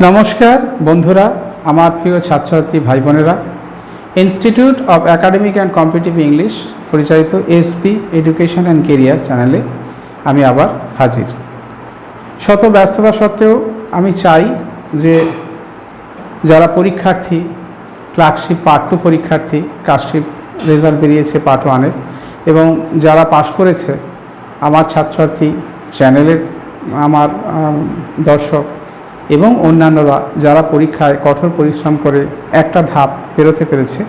নমস্কার বন্ধুরা, আমার প্রিয় ছাত্রছাত্রী ভাই বোনেরা, institute of academic and competitive English পরিচালিত এসপি এডুকেশন অ্যান্ড কেরিয়ার চ্যানেলে আমি আবার হাজির। শত ব্যস্ততা সত্ত্বেও আমি চাই যে যারা পরীক্ষার্থী, ক্লার্কশিপ পার্ট 2 পরীক্ষার্থী, ক্লার্কশিপ রেজাল্ট বেরিয়েছে পার্ট 1-এর, এবং যারা পাশ করেছে আমার ছাত্রছাত্রী, চ্যানেলের আমার দর্শক এবং অন্যান্যরা যারা পরীক্ষায় কঠোর পরিশ্রম করে একটা ধাপ পেরোতে পেরেছে,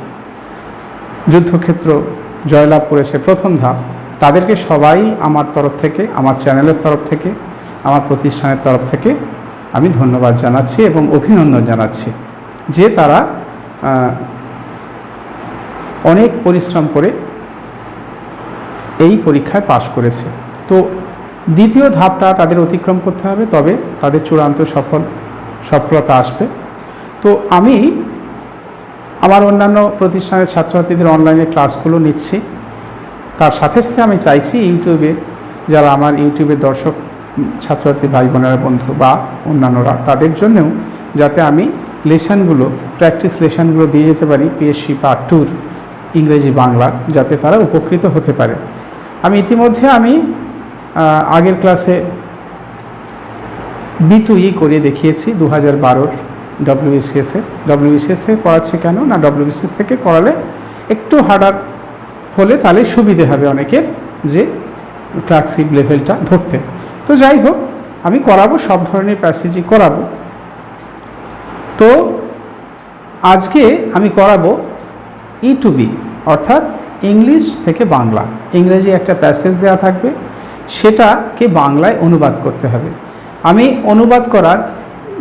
যুদ্ধক্ষেত্র জয়লাভ করেছে প্রথম ধাপ, তাদেরকে সবাই আমার তরফ থেকে, আমার চ্যানেলের তরফ থেকে, আমার প্রতিষ্ঠানের তরফ থেকে আমি ধন্যবাদ জানাচ্ছি এবং অভিনন্দন জানাচ্ছি যে তারা অনেক পরিশ্রম করে এই পরীক্ষায় পাশ করেছে। তো দ্বিতীয় ধাপটা তাদের অতিক্রম করতে হবে, তবে তাদের চূড়ান্ত সফলতা আসবে। তো আমি আমার অন্যান্য প্রতিষ্ঠানের ছাত্রছাত্রীদের অনলাইনে ক্লাসগুলো নিচ্ছি, তার সাথে সাথে আমি চাইছি ইউটিউবে যারা আমার ইউটিউবের দর্শক ছাত্রছাত্রী ভাই বোনেরা, বন্ধু বা অন্যান্যরা, তাদের জন্যও যাতে আমি লেসনগুলো, প্র্যাকটিস লেসনগুলো দিয়ে যেতে পারি পিএসসি পার্ট 2 ইংরেজি বাংলা, যাতে তারা উপকৃত হতে পারে। আমি ইতিমধ্যে আগের ক্লাসে B2E করে দেখিয়েছি 2012 WBCS-এ। WBCS থেকে করাচ্ছি কেন না, WBCS থেকে করালে একটু হার্ডার হলে তাহলে সুবিধে হবে অনেকের যে ক্লার্কশিপ লেভেলটা ধরতে। তো যাই হোক, আমি করাবো, সব ধরনের প্যাসেজই করাবো। তো আজকে আমি করাবো E2B, অর্থাৎ ইংলিশ থেকে বাংলা। ইংরেজি একটা প্যাসেজ দেওয়া থাকবে, সেটাকে বাংলায় অনুবাদ করতে হবে। আমি অনুবাদ করার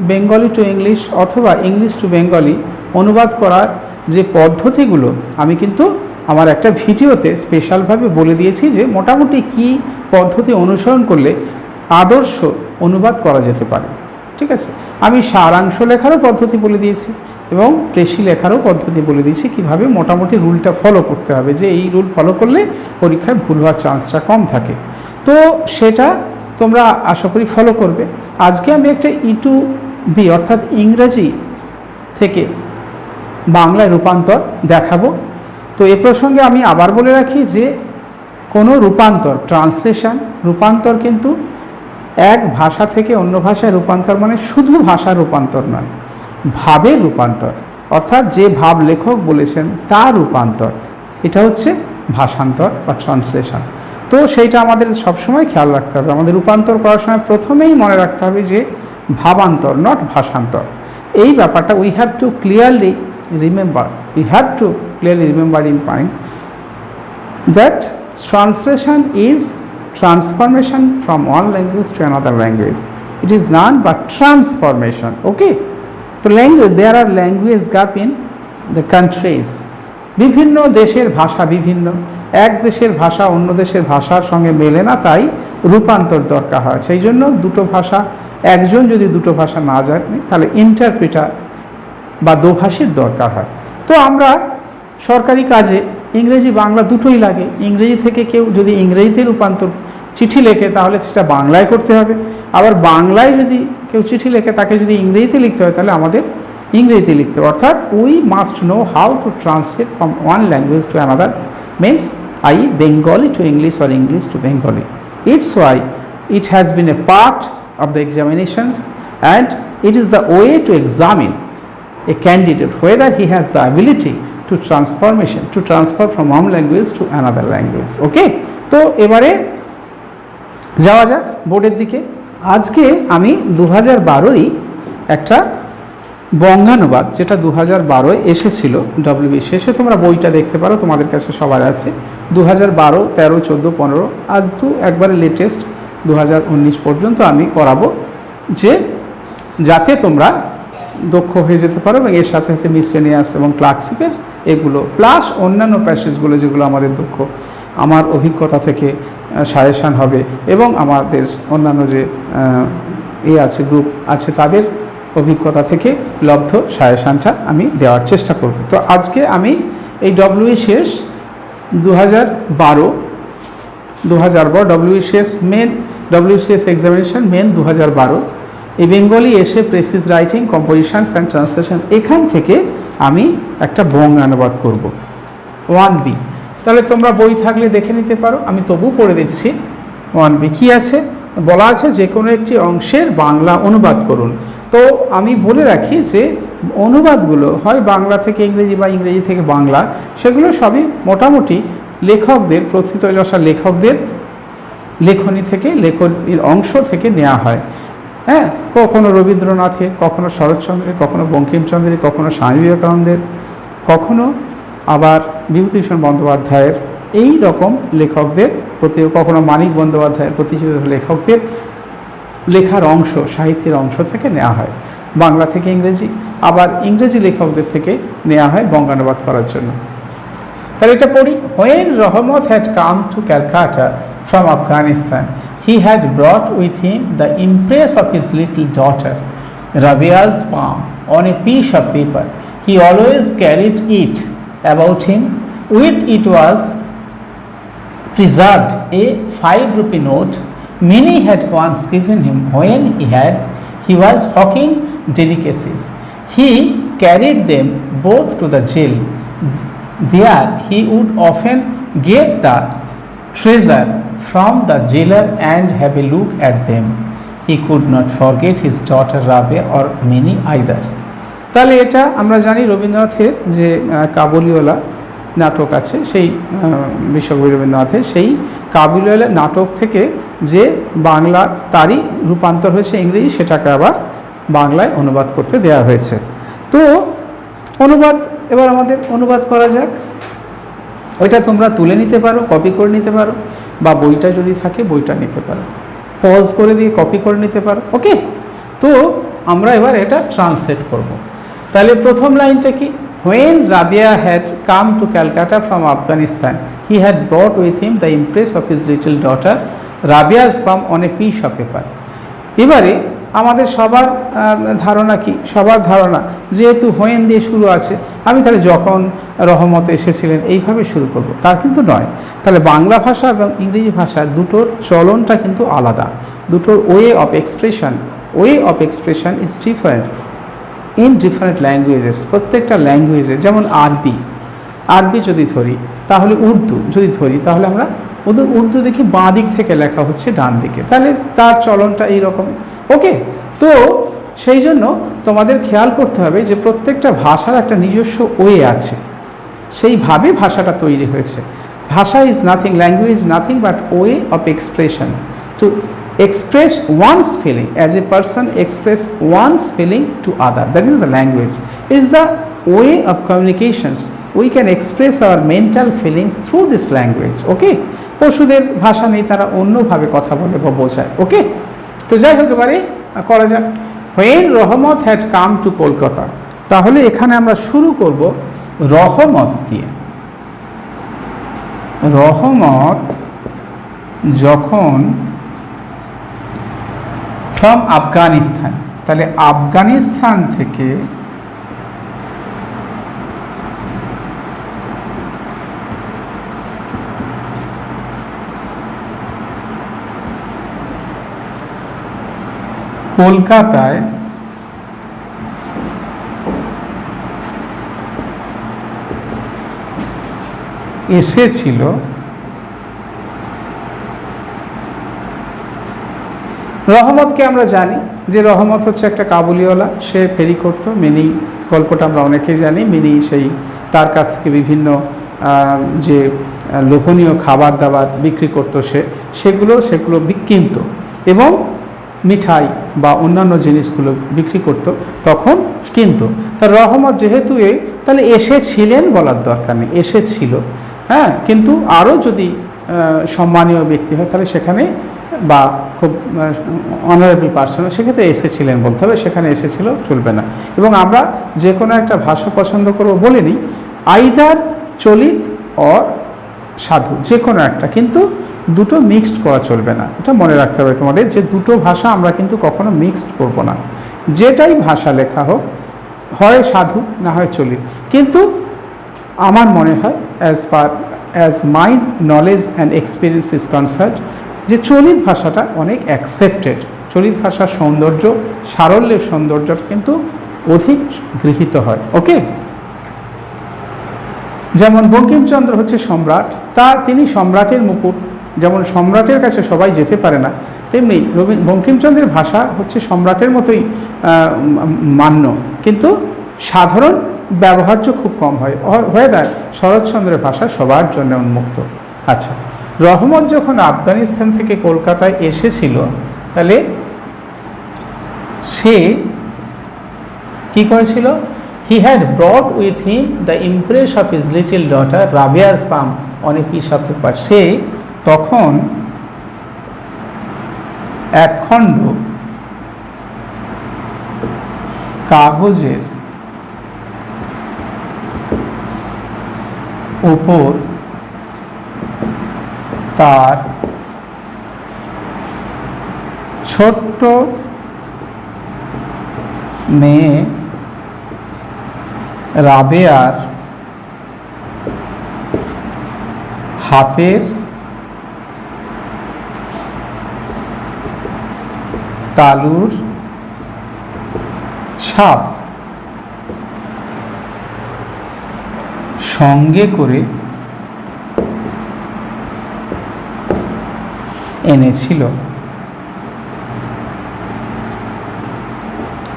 বেঙ্গলি টু ইংলিশ অথবা ইংলিশ টু বেঙ্গলি অনুবাদ করার যে পদ্ধতিগুলো আমি কিন্তু আমার একটা ভিডিওতে স্পেশালভাবে বলে দিয়েছি যে মোটামুটি কি পদ্ধতি অনুসরণ করলে আদর্শ অনুবাদ করা যেতে পারে। ঠিক আছে, আমি সারাংশ লেখারও পদ্ধতি বলে দিয়েছি এবং প্রেসি লেখারও পদ্ধতি বলে দিয়েছি, কীভাবে মোটামুটি রুলটা ফলো করতে হবে, যে এই রুল ফলো করলে পরীক্ষায় ভুল হওয়ার চান্সটা কম থাকে। তো সেটা তোমরা আশা করি ফলো করবে। আজকে আমি একটা E2B অর্থাৎ ইংরেজি থেকে বাংলায় রূপান্তর দেখাবো। তো এ প্রসঙ্গে আমি আবার বলে রাখি যে কোনো রূপান্তর, রূপান্তর কিন্তু এক ভাষা থেকে অন্য ভাষায় রূপান্তর মানে শুধু ভাষার রূপান্তর নয়, ভাবের রূপান্তর, অর্থাৎ যে ভাব লেখক বলেছেন তার রূপান্তর, এটা হচ্ছে ভাষান্তর বা ট্রান্সলেশন। তো সেইটা আমাদের সবসময় খেয়াল রাখতে হবে। আমাদের রূপান্তর করার সময় প্রথমেই মনে রাখতে হবে যে ভাবান্তর, নট ভাষান্তর। এই ব্যাপারটা we have to clearly remember in mind that translation is transformation from one language to another language. It is none but transformation. Okay, so language, there are language gap in the countries. বিভিন্ন দেশের ভাষা বিভিন্ন, এক দেশের ভাষা অন্য দেশের ভাষার সঙ্গে মেলে না, তাই রূপান্তর দরকার হয়। সেই জন্য দুটো ভাষা, একজন যদি দুটো ভাষা না জানে তাহলে ইন্টারপ্রিটার বা দোভাষীর দরকার হয়। তো আমরা সরকারি কাজে ইংরেজি বাংলা দুটোই লাগে। ইংরেজি থেকে কেউ যদি ইংরেজিতে রূপান্তর চিঠি লেখে তাহলে সেটা বাংলায় করতে হবে, আবার বাংলায় যদি কেউ চিঠি লেখে তাকে যদি ইংরেজিতে লিখতে হয় তাহলে আমাদের ইংরেজিতে লিখতে হবে। অর্থাৎ we must know how to translate from one language to another, means Bengali to English or English to Bengali. It's why it has been a part of the examinations and it is the way to examine a candidate whether he has the ability to transfer from one language to another language. Okay, তো এবারে যাওয়া যাক বোর্ডের দিকে। আজকে আমি 2012-ই একটা বঙ্গানুবাদ, যেটা 2012-এ এসেছিল WBCS-এ, তোমরা বইটা দেখতে পারো, তোমাদের কাছে সবার আছে। 2012, 13, 14, 15 আজ তো একবারে লেটেস্ট 2019 পর্যন্ত আমি করাবো, যে যাতে তোমরা দক্ষ হয়ে যেতে পারো এবং এর সাথে সাথে মিসলেনিয়াস এবং ক্লার্কশিপের এগুলো প্লাস অন্যান্য প্যাসেজগুলো যেগুলো আমাদের দক্ষ, আমার অভিজ্ঞতা থেকে সাজেশান হবে এবং আমাদের অন্যান্য যে আছে গ্রুপ আছে তাদের অভিজ্ঞতা থেকে লব্ধ সাজেশানটা আমি দেওয়ার চেষ্টা করব। তো আজকে আমি এই WBCS 2012 WBCS এক্সামিনেশন মেন 2012 এই বেঙ্গলি এসে precis writing compositions and translation, এখান থেকে আমি একটা বঙ্গানুবাদ করব 1B। তাহলে তোমরা বই থাকলে দেখে নিতে পারো, আমি তবু পড়ে দিচ্ছি। 1B কী আছে, বলা আছে যে কোনো একটি অংশের বাংলা অনুবাদ করুন। তো আমি বলে রাখি যে অনুবাদগুলো হয় বাংলা থেকে ইংরেজি বা ইংরেজি থেকে বাংলা, সেগুলো সবই মোটামুটি লেখকদের, প্রথিতযশা লেখকদের লেখনী থেকে, লেখনীর অংশ থেকে নেওয়া হয়। হ্যাঁ, কখনো রবীন্দ্রনাথের, কখনো শরৎচন্দ্রের, কখনো বঙ্কিমচন্দ্রের, কখনো স্বামী বিবেকানন্দের, কখনো আবার বিভূতিভূষণ বন্দ্যোপাধ্যায়ের, এই রকম লেখকদের প্রতি, কখনো মানিক বন্দ্যোপাধ্যায়ের, প্রতিষ্ঠিত লেখকদের লেখার অংশ, সাহিত্যের অংশ থেকে নেওয়া হয় বাংলা থেকে ইংরেজি, আবার ইংরেজি লেখকদের থেকে নেওয়া হয় বঙ্গানুবাদ করার জন্য। তাহলে এটা পড়ি। When Rahmat had come to Calcutta from Afghanistan, he had brought with him the impress of his little daughter, Rabia's palm, on a piece of paper. He always carried it about him. With it was preserved a 5 rupee note Minnie had once given him when he was hawking delicacies. He carried them both to the jail. There he would often get the treasure from the jailer and have a look at them. He could not forget his daughter Rabia or Minnie either. তাহলে এটা আমরা জানি রবীন্দ্রনাথের যে কাবুলিওয়ালা নাটক আছে, সেই বিশ্বকবি রবীন্দ্রনাথের সেই কাবুলিওয়ালা নাটক থেকে যে বাংলা তারই রূপান্তর হয়েছে ইংরেজি, সেটাকে আবার বাংলায় অনুবাদ করতে দেওয়া হয়েছে। তো অনুবাদ এবার আমাদের অনুবাদ করা যাক। ওইটা তোমরা তুলে নিতে পারো, কপি করে নিতে পারো, বা বইটা যদি থাকে বইটা নিতে পারো, পজ করে দিয়ে কপি করে নিতে পারো। ওকে, তো আমরা এবার এটা ট্রান্সলেট করব। তাহলে প্রথম লাইনটা কি? When Rabia had come to Calcutta from Afghanistan, he had brought with him the impress of his little daughter, Rabia's palm, on a piece of paper. এবারে আমাদের সবার ধারণা কি? সবার ধারণা যেহেতু হোয়েন দিয়ে শুরু আছে, আমি তাহলে যখন রহমত এসেছিলেন এইভাবে শুরু করব, তা কিন্তু নয়। তাহলে বাংলা ভাষা এবং ইংরেজি ভাষা দুটোর চলনটা কিন্তু আলাদা, দুটোর way of expression is different in different languages. প্রত্যেকটা ল্যাঙ্গুয়েজে, যেমন আরবি যদি ধরি, তাহলে উর্দু যদি ধরি, তাহলে আমরা উর্দু দেখি বাঁ দিক থেকে লেখা হচ্ছে ডান দিকে, তাহলে তার চলনটা এইরকম। ওকে, তো সেই জন্য তোমাদের খেয়াল করতে হবে যে প্রত্যেকটা ভাষার একটা নিজস্ব ওয়ে আছে, সেইভাবে ভাষাটা তৈরি হয়েছে। ভাষা is nothing, language nothing but way of expression, to express one's feeling as a person express one's feeling to other. That is the language. It is the way of communications. We can express our mental feelings through this language. Okay? পশুদের ভাষা নেই, তারা অন্যভাবে কথা বলে বা বোঝায়। ওকে, তো যাই হোক এবারে করা যাক। When রহমত had come to কলকাতা, তাহলে এখানে আমরা শুরু করব রহমত দিয়ে। রহমত যখন ফ্রম আফগানিস্তান, তাহলে আফগানিস্তান থেকে কলকাতায় এসেছিল, রহমতকে আমরা জানি যে রহমত হচ্ছে একটা কাবুলিওয়ালা, সে ফেরি করতো। মিনি গল্পটা আমরা অনেকেই জানি। মিনি সেই তার কাছ থেকে বিভিন্ন যে লোভনীয় খাবার দাবার বিক্রি করতো, সেগুলো কিনত এবং মিঠাই বা অন্যান্য জিনিসগুলো বিক্রি করতো, তখন কিনতো। তার রহমত যেহেতু তাহলে এসেছিলেন বলার দরকার নেই, এসেছিল। হ্যাঁ, কিন্তু আরও যদি সম্মানীয় ব্যক্তি হয় তাহলে সেখানে, বা খুব অনারেবল পার্সন, সেক্ষেত্রে এসেছিলেন বলতে হবে, সেখানে এসেছিল চলবে না। এবং আমরা যে কোনো একটা ভাষা পছন্দ করবো বলে নিই, আইদার চলিত অর সাধু, যে কোনো একটা, কিন্তু দুটো মিক্সড করা চলবে না। এটা মনে রাখতে হবে তোমাদের, যে দুটো ভাষা আমরা কিন্তু কখনো মিক্সড করব না। যেটাই ভাষা লেখা হোক, হয় সাধু না হয় চলিত। কিন্তু আমার মনে হয় as my knowledge and experience is concern, যে চলিত ভাষাটা অনেক অ্যাকসেপ্টেড, চলিত ভাষার সৌন্দর্য, সারল্যের সৌন্দর্যটা কিন্তু অধিক গৃহীত হয়। ওকে, যেমন বঙ্কিমচন্দ্র হচ্ছে সম্রাট, তিনি সম্রাটের মুকুট, যেমন সম্রাটের কাছে সবাই যেতে পারে না, তেমনি বঙ্কিমচন্দ্রের ভাষা হচ্ছে সম্রাটের মতোই মান্য, কিন্তু সাধারণ ব্যবহার্য খুব কম হয়ে যায়। শরৎচন্দ্রের ভাষা সবার জন্য উন্মুক্ত। আচ্ছা, রহমত যখন আফগানিস্তান থেকে কলকাতায় এসেছিল, তাহলে সে কি করেছিল? He had brought with him the impress of his little daughter Rabia's palm on a piece of paper. সে তখন একখণ্ড কাগজের উপর তার ছোট্ট মেয়ে রাবেয়ার হাতের তালুর ছাপ সঙ্গে করে এনেছিল।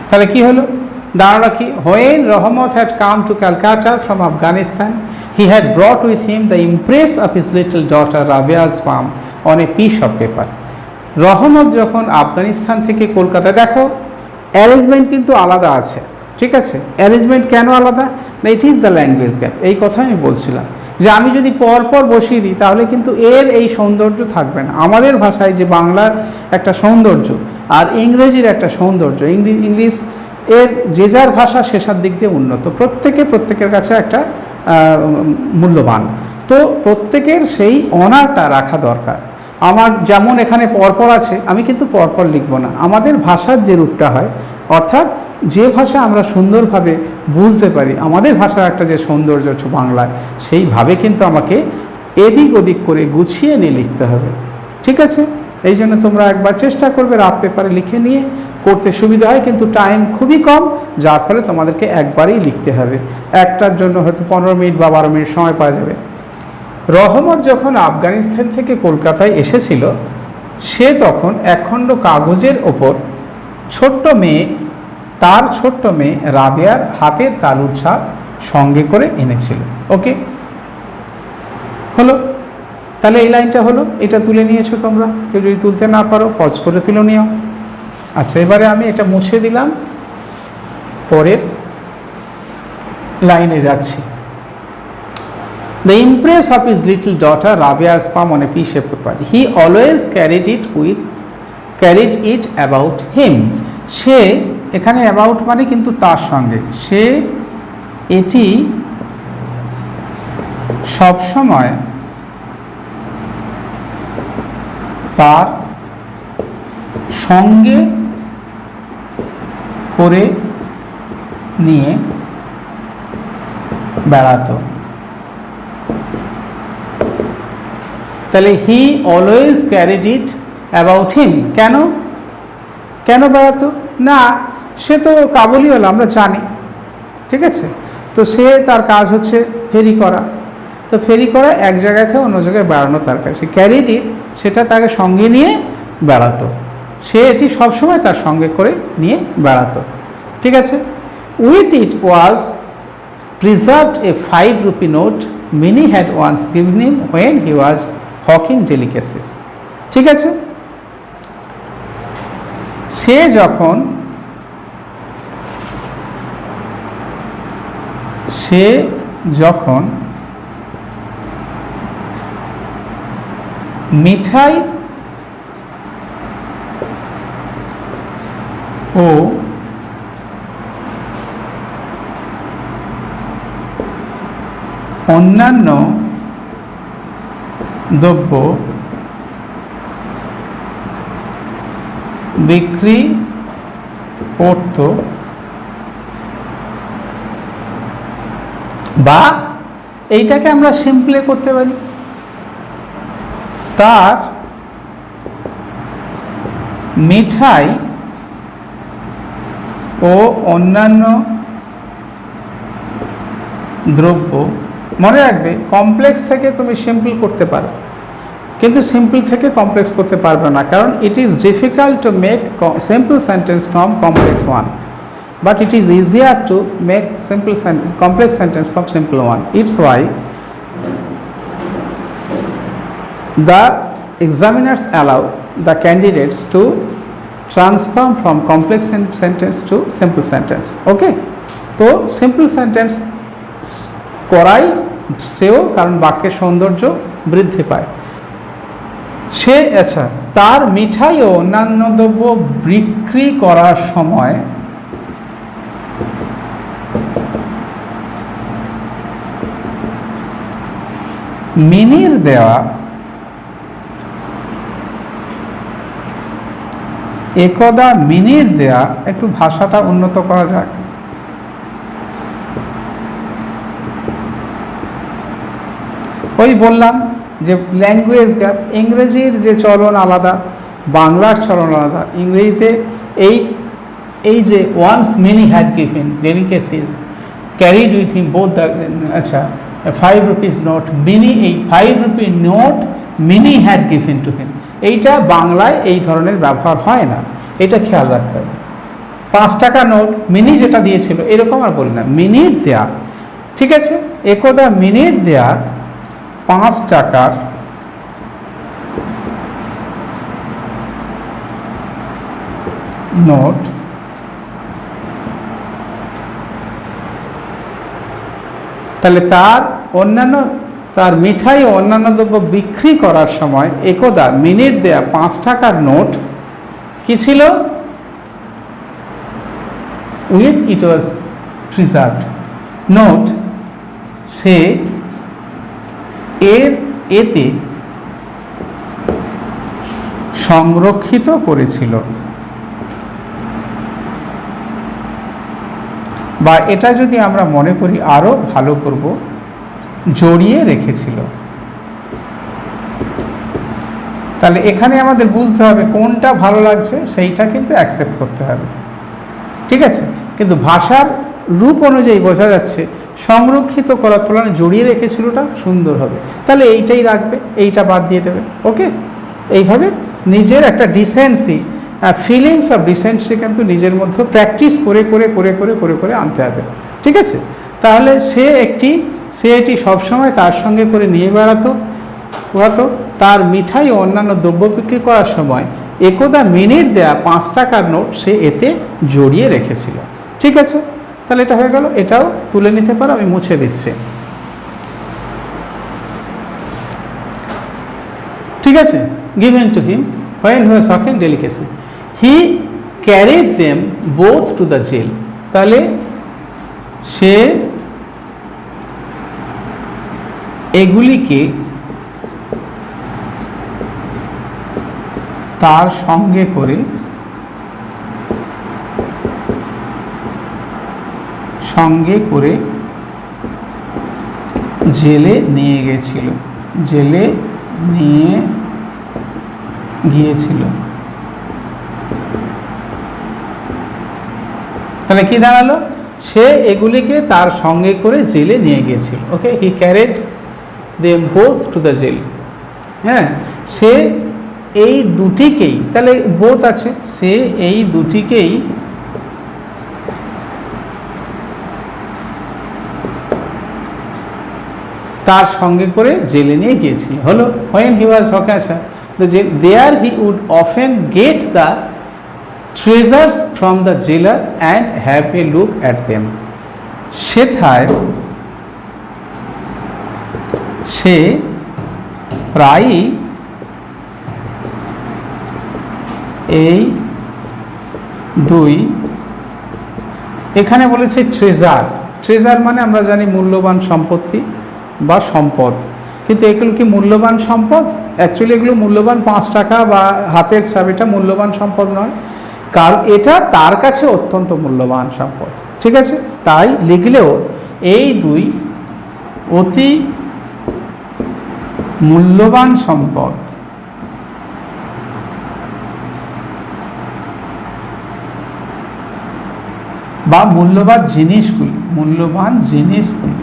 তাহলে কি হলো? দাঁড়ালো কি? When Rahmat had come to Calcutta from Afghanistan, he had brought with him the impress of his little daughter Rabia's palm on a piece of paper. রহমত যখন আফগানিস্তান থেকে কলকাতা, দেখো অ্যারেঞ্জমেন্ট কিন্তু আলাদা আছে, ঠিক আছে? অ্যারেঞ্জমেন্ট কেন আলাদা? না, it is the language gap. এই কথা আমি বলছিলাম যে আমি যদি পরপর বসিয়ে দিই তাহলে কিন্তু এর এই সৌন্দর্য থাকবে না। আমাদের ভাষায় যে বাংলার একটা সৌন্দর্য আর ইংরেজির একটা সৌন্দর্য, ইংলিশ এর যে যার ভাষা শেষার দিক দিয়ে উন্নত, প্রত্যেকের কাছে একটা মূল্যবান, তো প্রত্যেকের সেই অনারটা রাখা দরকার। আমার যেমন এখানে পরপর আছে, আমি কিন্তু পরপর লিখব না। আমাদের ভাষার যে রূপটা হয়, অর্থাৎ যে ভাষা আমরা সুন্দরভাবে বুঝতে পারি, আমাদের ভাষার একটা যে সৌন্দর্য হচ্ছে বাংলায়, সেইভাবে কিন্তু আমাকে এদিক ওদিক করে গুছিয়ে নিয়ে লিখতে হবে, ঠিক আছে? এই জন্য তোমরা একবার চেষ্টা করবে রাফ পেপারে লিখে নিয়ে, করতে সুবিধা হয়, কিন্তু টাইম খুবই কম, যার ফলে তোমাদেরকে একবারেই লিখতে হবে। একটার জন্য হয়তো 15 মিনিট বা 12 মিনিট সময় পাওয়া যাবে। রহমত যখন আফগানিস্তান থেকে কলকাতায় এসেছিল, সে তখন একখণ্ড কাগজের ওপর তার ছোট্ট মেয়ে রাবেয়ার হাতের তালুর ছাপ সঙ্গে করে এনেছিল। ওকে, হলো? তাহলে এই লাইনটা হলো, এটা তুলে নিয়েছো তোমরা। কেউ যদি তুলতে না পারো পজ করে তুলে নিও। আচ্ছা, এবারে আমি এটা মুছে দিলাম, পরের লাইনে যাচ্ছি। The impress of his little daughter Rabia's palm on a piece of paper. He always carried it about him. সে এখানে about মানে কিন্তু তার সঙ্গে, সে এটি সবসময় তার সঙ্গে করে নিয়ে বেড়াতো। তাহলে he always carried it about him. কেন বেড়াতো? না, সে তো কাবুলিওয়ালা, আমরা জানি, ঠিক আছে? তো সে তার কাজ হচ্ছে ফেরি করা, তো ফেরি করা এক জায়গা থেকে অন্য জায়গায় বেড়ানো তার কাছে। ক্যারিড ইট, সেটা তাকে সঙ্গে নিয়ে বেড়াতো, সে এটি সবসময় তার সঙ্গে করে নিয়ে বেড়াতো, ঠিক আছে? With it was preserved A 5 rupee note Minnie had once given him when he was hawking delicacies, ঠিক আছে? সে যখন মিঠাই ও অন্যান্য দ্রব্য বিক্রি করত, বা এইটাকে আমরা সিম্পলি করতে পারি, তার মিঠাই ও অন্যান্য দ্রব্য, মনে রাখবে কমপ্লেক্স থেকে তুমি সিম্পল করতে পারো, কিন্তু সিম্পল থেকে কমপ্লেক্স করতে পারবে না, কারণ it is difficult to make simple sentence from complex one, but it is easier to make complex sentence from simple one. It's why the examiners allow the candidates to transform from complex sentence to simple sentence. Okay, তো simple sentence করাই শ্রেয়, কারণ বাক্যের সৌন্দর্য বৃদ্ধি পায়। সে আচ্ছা, তার মিঠাই ও অন্যান্য দ্রব্য বিক্রি করার সময় মিনির দেওয়া একদা মিনির দেয়া, একটু ভাষাটা উন্নত করা যাক। ওই বললাম যে ল্যাঙ্গুয়েজ গ্যাপ, ইংরেজির যে চলন আলাদা, বাংলার চলন আলাদা। ইংরেজিতে এই যে once Mini had given delicacies carried with him both the, আচ্ছা 5 rupees নোট, মিনি, এই 5 rupee note Mini had given to him, এইটা বাংলায় এই ধরনের ব্যবহার হয় না, এটা খেয়াল রাখতে হবে। 5 টাকা নোট মিনি যেটা দিয়েছিল এরকম আর বলি না, মিনিট দেয়া, ঠিক আছে। একদা মিনিট দেয়া 5 টাকার নোট তাহলে তার মিঠাই ও অন্যান্য দ্রব্য বিক্রি করার সময় একদা মিনিট দেয়া 5 টাকার নোট কি ছিল? With it was preserved note, সে এতে সংরক্ষিত করেছিল, বা এটা যদি আমরা মনে করি আরো ভালো করব, জড়িয়ে রেখেছিল। তাহলে এখানে আমাদের বুঝতে হবে কোনটা ভালো লাগছে, সেইটা কিন্তু অ্যাকসেপ্ট করতে হবে, ঠিক আছে। কিন্তু ভাষার রূপ অনুযায়ী বোঝা যাচ্ছে সংরক্ষিত করার তুলনায় জড়িয়ে রেখেছিলটা সুন্দর হবে, তাহলে এইটাই রাখবে, এইটা বাদ দিয়ে দেবে। ওকে, এইভাবে নিজের একটা ডিসেন্সি, ফিলিংস অফ ডিসেন্সি কিন্তু নিজের মধ্যে প্র্যাকটিস করে করে করে করে করে করে আনতে হবে, ঠিক আছে। তাহলে সে এটি সবসময় তার সঙ্গে করে নিয়ে বেড়াতো, তার মিঠাই ও অন্যান্য দ্রব্য বিক্রি করার সময় একদা মিনিট দেয়া 5 টাকার নোট সে এতে জড়িয়ে রেখেছিল, ঠিক আছে। তাহলে এটা হয়ে গেল, এটাও তুলে নিতে পারো, আমি মুছে দিচ্ছি, ঠিক আছে। given to him when he was hawking delicacy, he carried them both to the jail, তাহলে সে এগুলিকে তার সঙ্গে করে জেলে নিয়ে গিয়েছিল। তাহলে কি দাঁড়ালো? সে এগুলিকে তার সঙ্গে করে জেলে নিয়ে গিয়েছিল। Okay, he carried them both to the jail. হ্যাঁ, সে এই দুটিকেই, তাহলে বোথ আছে, সে এই দুটিকেই তার সঙ্গে করে জেলে নিয়ে গিয়েছিল। হলো when he was হকাশা there he would often get the treasures from the jailer and have a look at them. সেথায় সে প্রায়ই এই দুই, এখানে বলেছে ট্রেজার মানে আমরা জানি মূল্যবান সম্পত্তি বা সম্পদ, কিন্তু এগুলো কি মূল্যবান সম্পদ? অ্যাকচুয়ালি এগুলো মূল্যবান 5 টাকা বা হাতের চাবিটা মূল্যবান সম্পদ নয়, কারণ এটা তার কাছে অত্যন্ত মূল্যবান সম্পদ, ঠিক আছে। তাই লিখলেও এই দুই অতি মূল্যবান সম্পদ বা মূল্যবান জিনিসগুলি,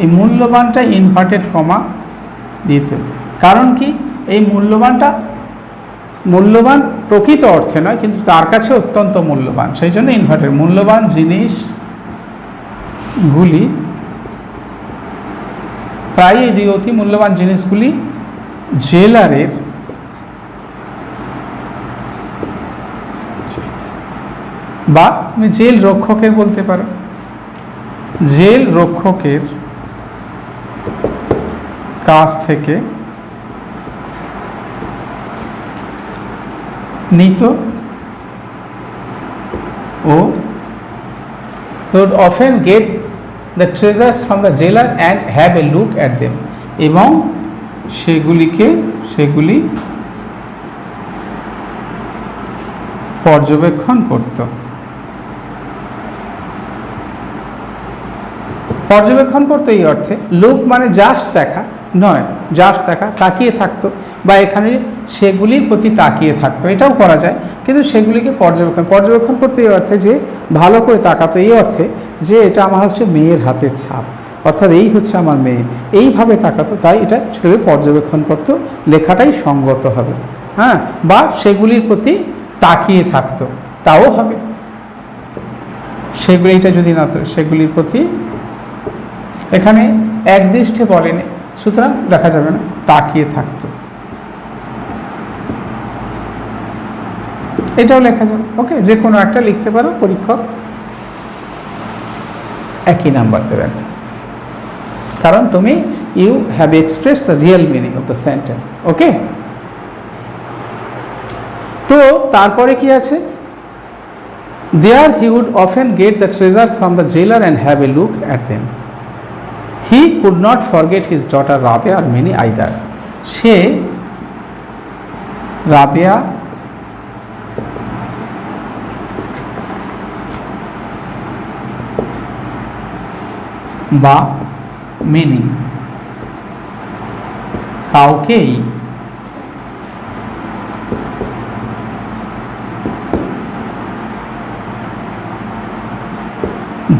এই মূল্যবানটা ইনভার্টেড কমা দিতে। কারণ কি, এই মূল্যবান প্রকৃত অর্থে নয়, কিন্তু তার কাছে অত্যন্ত মূল্যবান, সেই জন্য ইনভার্টেড। মূল্যবান জিনিসগুলি, প্রায় এই অতি মূল্যবান জিনিসগুলি জেলারের বা তুমি জেল রক্ষকের বলতে পারো, জেল রক্ষকের কাছ থেকে নিত ও would often get the treasures from the jailer and have a look at them, এবং সেগুলি পর্যবেক্ষণ করত। পর্যবেক্ষণ করতে এই অর্থে, লুক মানে জাস্ট দেখা নয়, জাস্ট দেখা, তাকিয়ে থাকতো, বা এখানে সেগুলির প্রতি তাকিয়ে থাকতো, এটাও করা যায়, কিন্তু সেগুলিকে পর্যবেক্ষণ করতে এই অর্থে যে ভালো করে তাকাতো, এই অর্থে যে এটা আমার হচ্ছে মেয়ের হাতের ছাপ, অর্থাৎ এই হচ্ছে আমার মেয়ে, এইভাবে তাকাতো, তাই এটা সেগুলি পর্যবেক্ষণ করতো, লেখাটাই সঙ্গত হবে। হ্যাঁ, বা সেগুলির প্রতি তাকিয়ে থাকতো, তাও হবে। এইটা যদি না, সেগুলির প্রতি এখানে একদৃষ্টে বলেনি, সুতরাং দেখা যাবে না, তাকিয়ে থাকতো, এটাও লেখা যাবে। ওকে, যে কোনো একটা লিখতে পারো, পরীক্ষক একই নাম্বার দেবেন, কারণ তুমি you have express the real meaning of the sentence. Okay, তো তারপরে কি আছে, there he would often get the treasures from the jailer and have a look at them. He could not forget his daughter Rabia or Mini either. সে রাবেয়া বা mini কাউকেই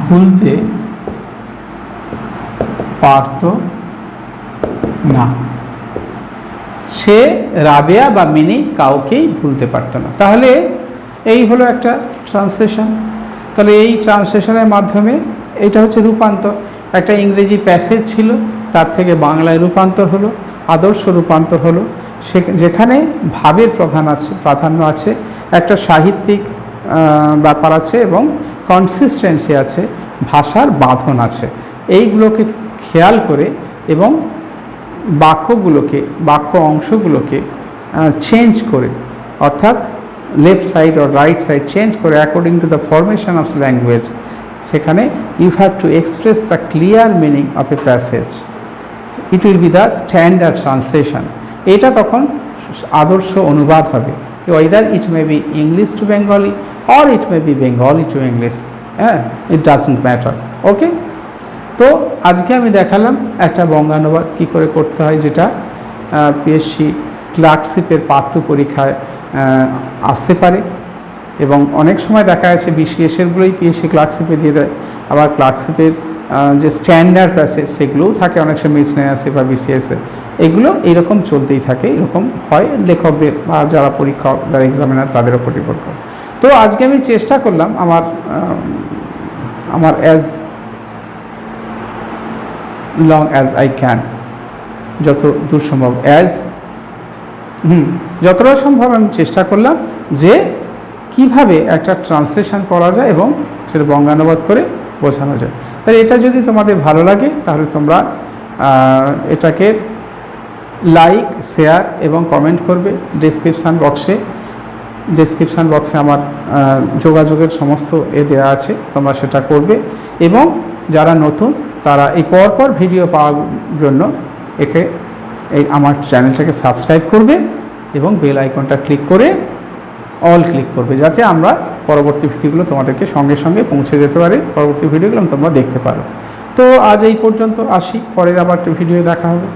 ভুলতে পারত না। সে রাবেয়া বা মিনি কাউকেই ভুলতে পারত না। তাহলে এই হলো একটা ট্রান্সলেশন। তাহলে এই ট্রান্সলেশনের মাধ্যমে এটা হচ্ছে রূপান্তর। একটা ইংরেজি প্যাসেজ ছিল, তার থেকে বাংলায় রূপান্তর হলো, আদর্শ রূপান্তর হলো, যেখানে ভাবের প্রাধান্য আছে, একটা সাহিত্যিক ব্যাপার আছে এবং কনসিস্টেন্সি আছে, ভাষার বাঁধন আছে। এইগুলোকে খেয়াল করে এবং বাক্য অংশগুলোকে চেঞ্জ করে, অর্থাৎ left side or right side change করে according to the formation of language, সেখানে you have to express the clear meaning of a passage, it will be the standard translation. এটা তখন আদর্শ অনুবাদ হবে। either it may be English to Bengali or it may be Bengali to English, it doesn't matter. ওকে, তো আজকে আমি দেখালাম একটা বঙ্গানুবাদ কী করে করতে হয়, যেটা পিএসসি ক্লার্কশিপের পার্ট 2 পরীক্ষায় আসতে পারে, এবং অনেক সময় দেখা যাচ্ছে বিসিএসেরগুলোই পিএসসি ক্লার্কশিপে দিয়ে দেয়, আবার ক্লার্কশিপের যে স্ট্যান্ডার্ড প্যাসেজ সেগুলোও থাকে অনেক সময় মিসলেনিয়াসে বা বিসিএসে, এগুলো এইরকম চলতেই থাকে। এরকম হয় লেখকদের বা যারা পরীক্ষক, যারা এক্সামিনার, তাদের উপর নির্ভর করে। তো আজকে আমি চেষ্টা করলাম আমার as long as I can, যত দূর সম্ভব যতটা সম্ভব আমি চেষ্টা করলাম যে কিভাবে একটা ট্রান্সলেশন করা যায় এবং সেটা বঙ্গানুবাদ করে বোঝানো যায়। তাই এটা যদি তোমাদের ভালো লাগে তাহলে তোমরা এটাকে লাইক, শেয়ার এবং কমেন্ট করবে। ডেসক্রিপশান বক্সে আমার যোগাযোগের সমস্ত দেওয়া আছে, তোমরা সেটা করবে। এবং যারা নতুন তারা এই পরপর ভিডিও পাওয়ার জন্য আমার চ্যানেলটাকে সাবস্ক্রাইব করবে এবং বেল আইকনটা ক্লিক করে অল ক্লিক করবে, যাতে আমরা পরবর্তী ভিডিওগুলো তোমাদেরকে সঙ্গে সঙ্গে পৌঁছে যেতে পারে, পরবর্তী ভিডিওগুলো তোমরা দেখতে পারো। তো আজ এই পর্যন্ত আসি, পরের আবার একটা ভিডিও দেখা হবে।